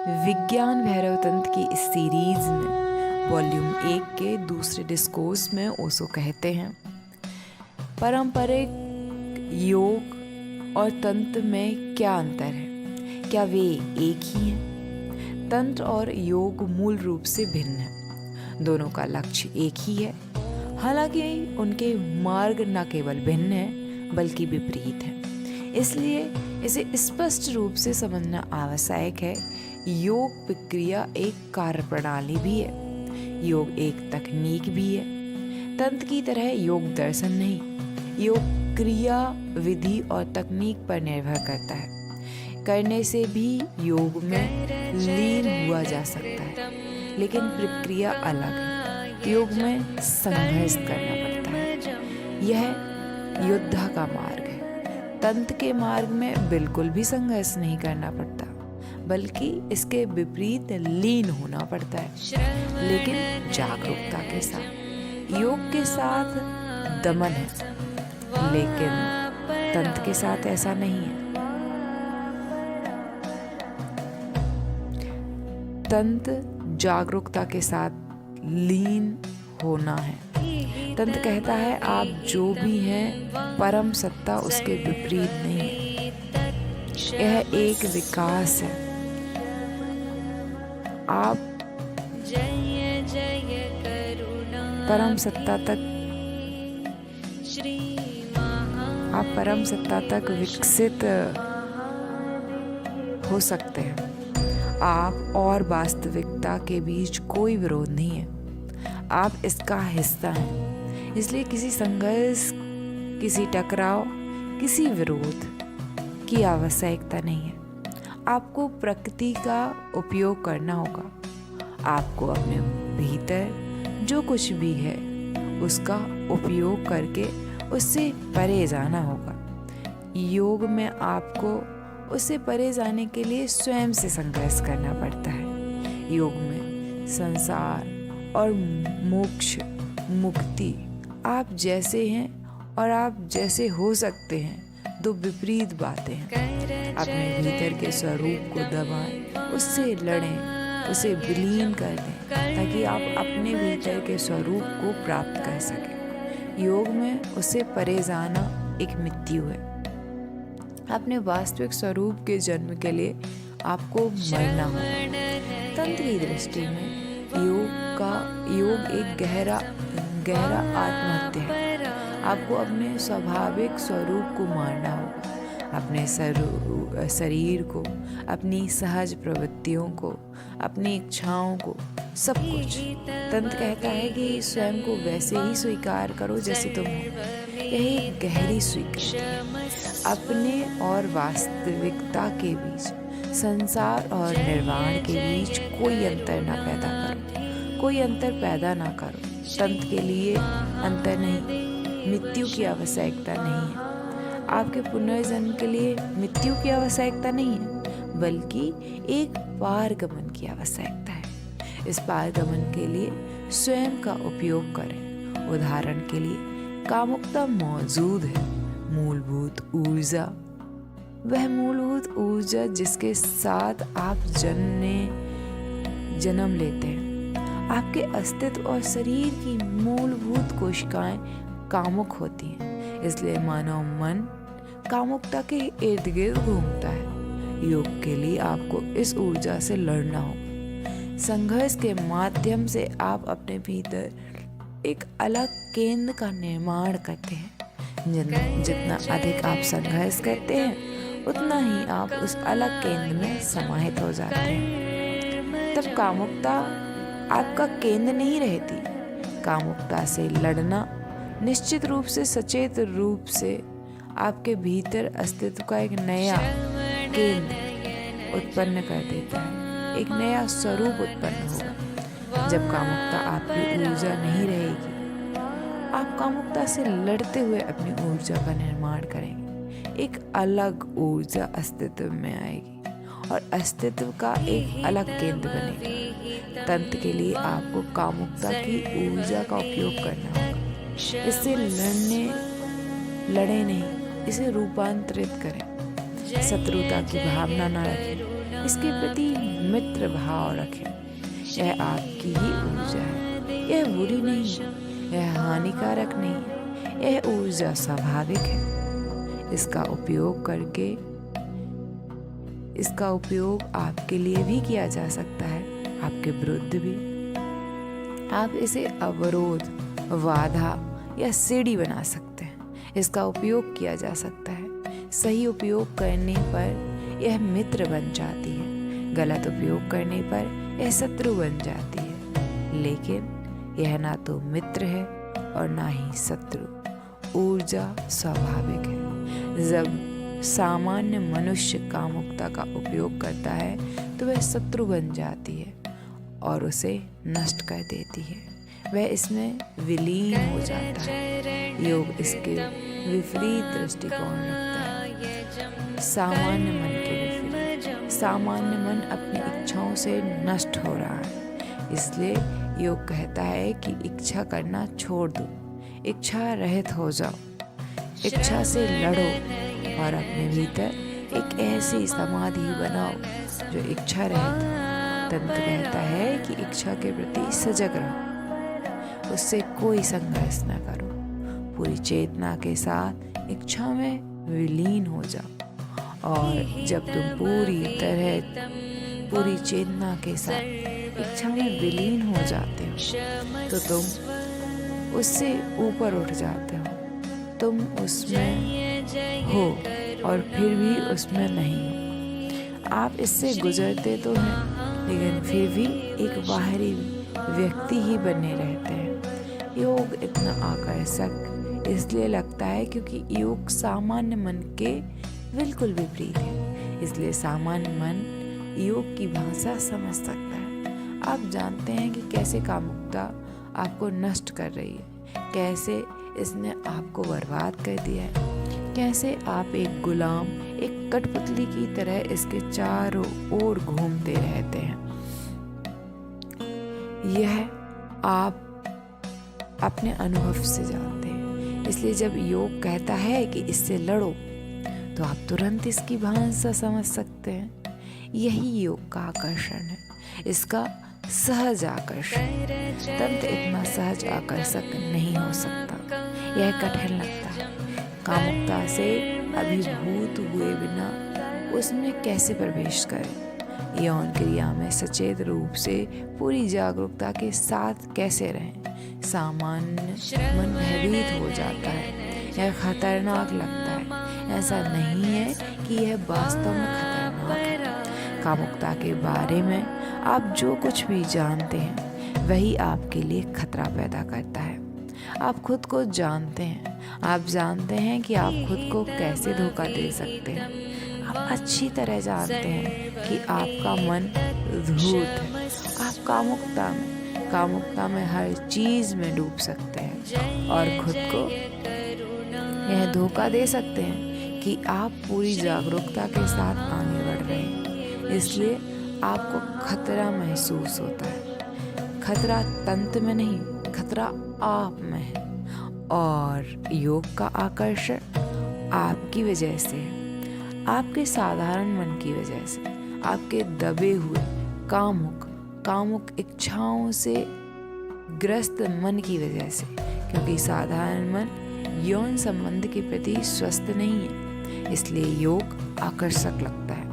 विज्ञान भैरव तंत्र की इस सीरीज में वॉल्यूम 1 के दूसरे डिस्कोर्स में ओशो कहते हैं, पारंपरिक योग और तंत्र में क्या अंतर है? क्या वे एक ही हैं? तंत्र और योग मूल रूप से भिन्न हैं। दोनों का लक्ष्य एक ही है, हालांकि उनके मार्ग न केवल भिन्न हैं बल्कि विपरीत हैं। इसलिए इसे स्पष्ट रूप से समझना आवश्यक है। योग प्रक्रिया एक कार्य प्रणाली भी है, योग एक तकनीक भी है। तंत्र की तरह योग दर्शन नहीं, योग क्रिया, विधि और तकनीक पर निर्भर करता है। करने से भी योग में लीन हुआ जा सकता है, लेकिन प्रक्रिया अलग है। योग में संघर्ष करना पड़ता है, यह योद्धा का मार्ग है। तंत्र के मार्ग में बिल्कुल भी संघर्ष नहीं करना पड़ता, बल्कि इसके विपरीत लीन होना पड़ता है, लेकिन जागरूकता के साथ। योग के साथ दमन है, लेकिन तंत्र के साथ ऐसा नहीं है। तंत्र जागरूकता के साथ लीन होना है। तंत्र कहता है आप जो भी हैं परम सत्ता उसके विपरीत नहीं है। यह एक विकास है। आप परम सत्ता तक विकसित हो सकते हैं। आप और वास्तविकता के बीच कोई विरोध नहीं है, आप इसका हिस्सा हैं। इसलिए किसी संघर्ष, किसी टकराव, किसी विरोध की आवश्यकता नहीं है। आपको प्रकृति का उपयोग करना होगा। आपको अपने भीतर जो कुछ भी है उसका उपयोग करके उससे परे जाना होगा। योग में आपको उससे परे जाने के लिए स्वयं से संघर्ष करना पड़ता है। योग में संसार और मोक्ष, मुक्ति, आप जैसे हैं और आप जैसे हो सकते हैं, दो विपरीत बातें हैं। अपने भीतर के स्वरूप को दबाएं, उससे लड़ें, उसे विलीन कर दें, ताकि आप अपने भीतर के स्वरूप को प्राप्त कर सकें। योग में उससे परे जाना एक मृत्यु है। अपने वास्तविक स्वरूप के जन्म के लिए आपको मरना होगा। तंत्र की दृष्टि में योग एक गहरा आत्महत्या है। आपको अपने स्वाभाविक स्वरूप को मारना होगा, अपने शरीर को, अपनी सहज प्रवृत्तियों को, अपनी इच्छाओं को, सब कुछ। तंत्र कहता है कि स्वयं को वैसे ही स्वीकार करो जैसे तुम हो। यही गहरी स्वीकृति है। अपने और वास्तविकता के बीच, संसार और निर्वाण के बीच कोई अंतर ना पैदा करो, कोई अंतर पैदा ना करो। तंत्र के लिए अंतर नहीं, मृत्यु की आवश्यकता नहीं है। आपके पुनर्जन्म के लिए मृत्यु की आवश्यकता नहीं है, बल्कि एक पारगमन की आवश्यकता है। इस पारगमन के लिए स्वयं का उपयोग करें। उदाहरण के लिए, कामुकता मौजूद है, मूलभूत ऊर्जा, वह मूलभूत ऊर्जा जिसके साथ आप जन्म लेते हैं। आपके अस्तित्व और शरीर की मूलभूत कोशिकाएं कामुक होती हैं, इसलिए मानव मन कामुकता के इर्द गिर्द घूमता है। योग के लिए आपको इस ऊर्जा से लड़ना होगा। संघर्ष के माध्यम से आप अपने भीतर एक अलग केंद्र का निर्माण करते हैं। जितना अधिक आप संघर्ष करते हैं, उतना ही आप उस अलग केंद्र में समाहित हो जाते हैं। तब कामुकता आपका केंद्र नहीं रहती। कामुकता से लड़ना निश्चित रूप से, सचेत रूप से आपके भीतर अस्तित्व का एक नया केंद्र उत्पन्न कर देता है, एक नया स्वरूप उत्पन्न होगा। जब कामुकता आपकी ऊर्जा नहीं रहेगी, आप कामुकता से लड़ते हुए अपनी ऊर्जा का निर्माण करेंगे। एक अलग ऊर्जा अस्तित्व में आएगी और अस्तित्व का एक अलग केंद्र बनेगा। तंत्र के लिए आपको कामुकता की ऊर्जा का उपयोग करना होगा। इससे लड़े नहीं, इसे रूपांतरित करें। शत्रुता की भावना न रखें, इसके प्रति मित्र भाव रखें। यह आपकी ही ऊर्जा है, यह बुरी नहीं है, यह हानिकारक नहीं है, यह ऊर्जा स्वाभाविक है। इसका उपयोग आपके लिए भी किया जा सकता है, आपके विरुद्ध भी। आप इसे अवरोध, बाधा या सीढ़ी बना सकते हैं। इसका उपयोग किया जा सकता है। सही उपयोग करने पर यह मित्र बन जाती है, गलत उपयोग करने पर यह शत्रु बन जाती है। लेकिन यह ना तो मित्र है और ना ही शत्रु। ऊर्जा स्वाभाविक है। जब सामान्य मनुष्य कामुकता का उपयोग करता है तो वह शत्रु बन जाती है और उसे नष्ट कर देती है। वह इसमें विलीन हो जाता है। योग इसके विपरीत दृष्टिकोण रखता है, सामान्य मन के विपरीत। सामान्य मन अपनी इच्छाओं से नष्ट हो रहा है, इसलिए योग कहता है कि इच्छा करना छोड़ दो, इच्छा रहित हो जाओ, इच्छा से लड़ो और अपने भीतर एक ऐसी समाधि बनाओ जो इच्छा रहित हो। तंत्र कहता है कि इच्छा के प्रति सजग रहो, उससे कोई संघर्ष न करो। पूरी चेतना के साथ इच्छा में विलीन हो जाओ और जब तुम पूरी चेतना के साथ इच्छा में विलीन हो जाते हो तो तुम उससे ऊपर उठ जाते हो। तुम उसमें हो और फिर भी उसमें नहीं हो। आप इससे गुजरते तो हैं लेकिन फिर भी एक बाहरी व्यक्ति ही बने रहते हैं। योग इतना आकर्षक इसलिए लगता है क्योंकि योग सामान्य मन के बिल्कुल विपरीत है। इसलिए सामान्य मन योग की भाषा समझ सकता है। आप जानते हैं कि कैसे कामुकता आपको नष्ट कर रही है, कैसे इसने आपको बर्बाद कर दिया है, कैसे आप एक गुलाम, एक कठपुतली की तरह इसके चारों ओर घूमते रहते हैं। यह आप अपने अनुभव से जानते हैं। इसलिए जब योग कहता है कि इससे लड़ो तो आप तुरंत इसकी भाषा समझ सकते हैं। यही योग का आकर्षण है, इसका सहज आकर्षण। तंत्र इतना सहज आकर्षक नहीं हो सकता, यह कठिन लगता है। कामुकता से अभिभूत हुए बिना उसमें कैसे प्रवेश करें, यौन क्रिया में सचेत रूप से पूरी जागरूकता के साथ कैसे रहें। सामान्य मन भयभीत हो जाता है, यह खतरनाक लगता है। ऐसा नहीं है कि यह वास्तव में खतरनाक है। कामुकता के बारे में आप जो कुछ भी जानते हैं वही आपके लिए खतरा पैदा करता है। आप खुद को जानते हैं, आप जानते हैं कि आप खुद को कैसे धोखा दे सकते हैं। आप अच्छी तरह जानते हैं कि आपका मन धूर्त है। आप कामुकता में हर चीज में डूब सकते हैं और खुद को यह धोखा दे सकते हैं कि आप पूरी जागरूकता के साथ आगे बढ़ रहे हैं। इसलिए आपको खतरा महसूस होता है। खतरा तंत्र में नहीं, खतरा आप में है। और योग का आकर्षण आपकी वजह से है, आपके साधारण मन की वजह से, आपके दबे हुए कामुक इच्छाओं से ग्रस्त मन की वजह से। क्योंकि साधारण मन यौन संबंध के प्रति स्वस्थ नहीं है, इसलिए योग आकर्षक लगता है।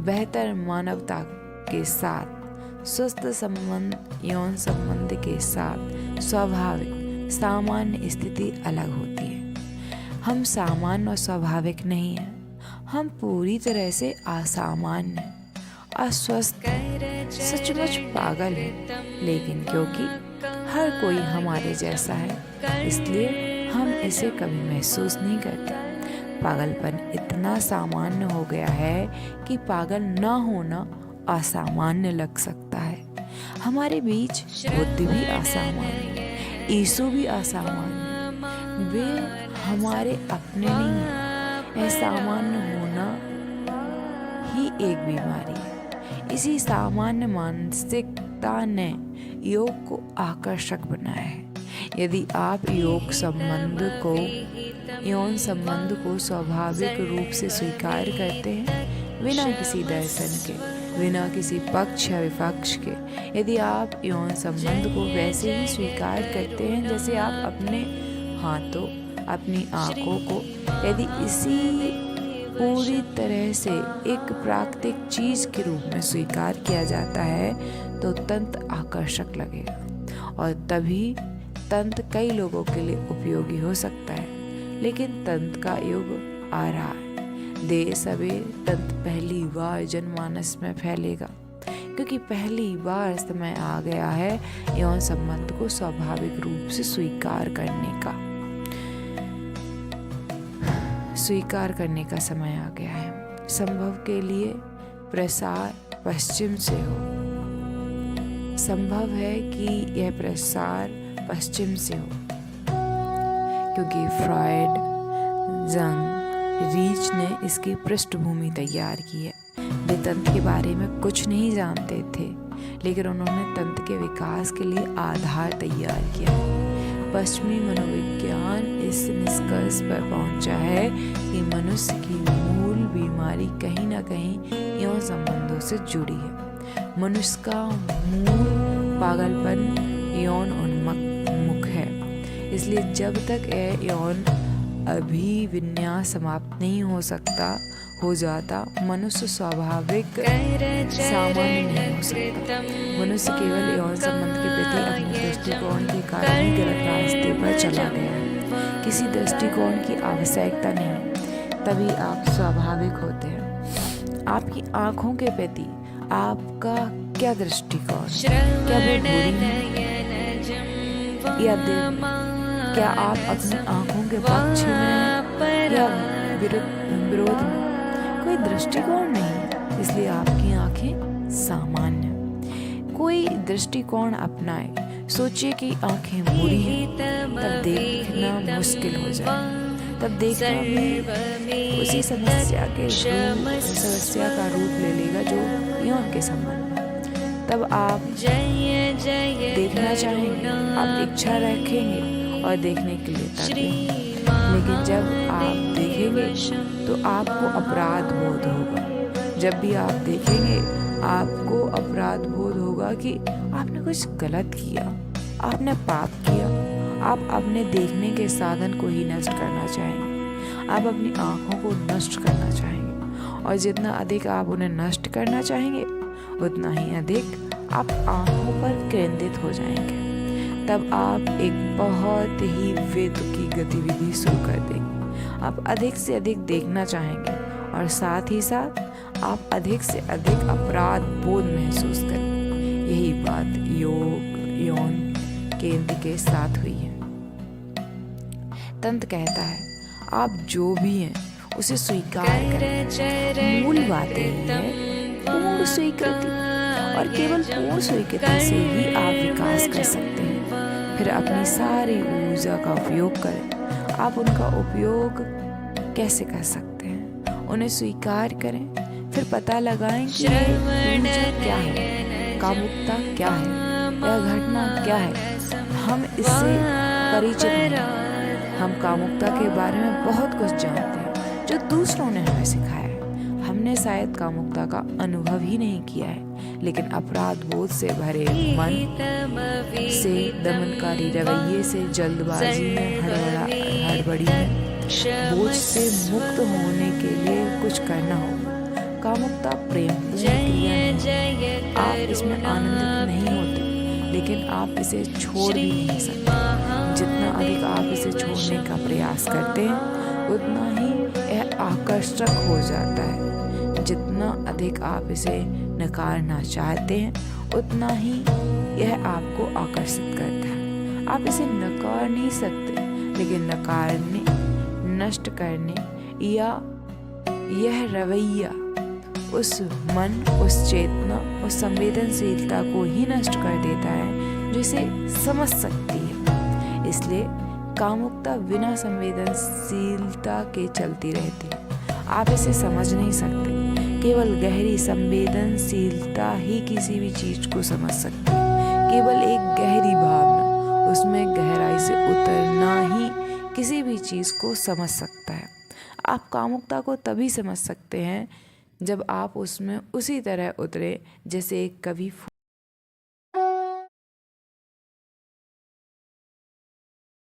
बेहतर मानवता के साथ स्वस्थ संबंध, यौन संबंध के साथ स्वाभाविक सामान्य स्थिति अलग होती है। हम सामान्य और स्वाभाविक नहीं हैं, हम पूरी तरह से असामान्य, अस्वस्थ, सचमुच पागल हैं। लेकिन क्योंकि हर कोई हमारे जैसा है इसलिए हम इसे कभी महसूस नहीं करते। पागलपन इतना सामान्य हो गया है कि पागल ना होना असामान्य लग सकता है। हमारे बीच बुद्ध भी असामान्य, यीशु भी असामान्य, वे हमारे अपने नहीं हैं। असामान्य होना ही एक बीमारी है। इसी सामान्य मानसिकता ने योग को आकर्षक बनाया है। यदि आप यौन संबंध को स्वाभाविक रूप से स्वीकार करते हैं बिना किसी दर्शन के, बिना किसी पक्ष या विपक्ष के। यदि आप यौन संबंध को वैसे ही स्वीकार करते हैं जैसे आप अपने हाथों, अपनी आँखों को, यदि इसी पूरी तरह से एक प्राकृतिक चीज के रूप में स्वीकार किया जाता है तो तंत्र आकर्षक लगेगा, और तभी तंत्र कई लोगों के लिए उपयोगी हो सकता है। लेकिन तंत्र का युग आ रहा है। देर सवेर तंत्र पहली बार जनमानस में फैलेगा, क्योंकि पहली बार समय आ गया है यौन संबंध को स्वाभाविक रूप से स्वीकार करने का समय आ गया है। संभव के लिए प्रसार पश्चिम से हो। संभव है कि यह प्रसार पश्चिम से हो, क्योंकि फ्रॉइड, जंग, रीच ने इसकी पृष्ठभूमि तैयार की है। वे तंत्र के बारे में कुछ नहीं जानते थे, लेकिन उन्होंने तंत्र के विकास के लिए आधार तैयार किया। पश्चिमी मनोविज्ञान इस निष्कर्ष पर पहुंचा है कि मनुष्य की मूल बीमारी कहीं न कहीं यौन संबंधों से जुड़ी है। मनुष्य का मूल पागलपन यौन उन्मुख है। इसलिए जब तक यह यौन अभिविन्यास समाप्त नहीं हो जाता, मनुष्य स्वाभाविक सामान्य नहीं हो सकता। मनुष्य केवल यौन संबंध के प्रति अपने दृष्टिकोण के कारण ही गलत रास्ते पर चला गया है। किसी दृष्टिकोण की आवश्यकता नहीं, तभी आप स्वाभाविक होते हैं। आपकी आँखों के प्रति आपका क्या दृष्टिकोण? क्या वे बुरी हैं या क्या आप अपनी आँखों के पक्ष में या विरोध में? कोई दृष्टिकोण नहीं, इसलिए आपकी आंखें सामान्य। कोई दृष्टिकोण अपनाए, सोचिए कि आंखें बुरी हैं, तब देखना मुश्किल हो जाए। तब देखना भी उसी समस्या का रूप ले लेगा जो यौन के संबंध में। तब आप देखना चाहेंगे, आप इच्छा रखेंगे और देखने के लिए ताकेंगे। लेकिन जब आप देखेंगे तो आपको अपराध बोध होगा। जब भी आप देखेंगे आपको अपराध बोध होगा कि आपने कुछ गलत किया, आपने पाप किया। आप अपने देखने के साधन को ही नष्ट करना चाहेंगे। आप अपनी आँखों को नष्ट करना चाहेंगे, और जितना अधिक आप उन्हें नष्ट करना चाहेंगे उतना ही अधिक आप आँखों पर केंद्रित हो जाएंगे। तब आप एक बहुत ही बेतुकी गतिविधि शुरू कर देंगे। आप अधिक से अधिक देखना चाहेंगे, और साथ ही साथ आप अधिक से अधिक अपराध बोध महसूस करेंगे। यही बात यौन केंद्र के साथ हुई है। तंत्र कहता है आप जो भी हैं उसे स्वीकार करें। मूल बात यही है पूर्ण स्वीकृति, और केवल पूर्ण स्वीकृति से ही आप विकास कर सकते हैं। फिर अपनी सारी ऊर्जा का उपयोग करें। आप उनका उपयोग कैसे कर सकते हैं? उन्हें स्वीकार करें, फिर पता लगाएं कि ऊर्जा क्या है, कामुकता क्या है, यह घटना क्या है। हम इससे परिचित हैं। हम कामुकता के बारे में बहुत कुछ जानते हैं जो दूसरों ने हमें सिखाया है। हमने शायद कामुकता का अनुभव ही नहीं किया है, लेकिन अपराध बोध से भरे मन से, दमनकारी रवैये से, जल्दबाजी में, हड़बड़ी में, बोझ से मुक्त होने के लिए कुछ करना होगा। कामुकता प्रेम क्रिया नहीं। आप इसमें आनंदित नहीं होते, लेकिन आप इसे छोड़ भी नहीं सकते। जितना अधिक आप इसे छोड़ने का प्रयास करते हैं उतना ही यह आकर्षक हो जाता है। जितना अधिक आप इसे नकारना चाहते हैं उतना ही यह आपको आकर्षित करता है। आप इसे नकार नहीं सकते, लेकिन नकारने, नष्ट करने या यह रवैया उस मन, उस चेतना, उस संवेदनशीलता को ही नष्ट कर देता है जो इसे समझ सकती है। इसलिए कामुकता बिना संवेदनशीलता के चलती रहती है। आप इसे समझ नहीं सकते। केवल गहरी संवेदनशीलता ही किसी भी चीज को समझ सकती है। केवल एक गहरी भावना, उसमें गहराई से उतरना ही किसी भी चीज को समझ सकता है। आप कामुकता को तभी समझ सकते हैं जब आप उसमें उसी तरह उतरे जैसे एक कवि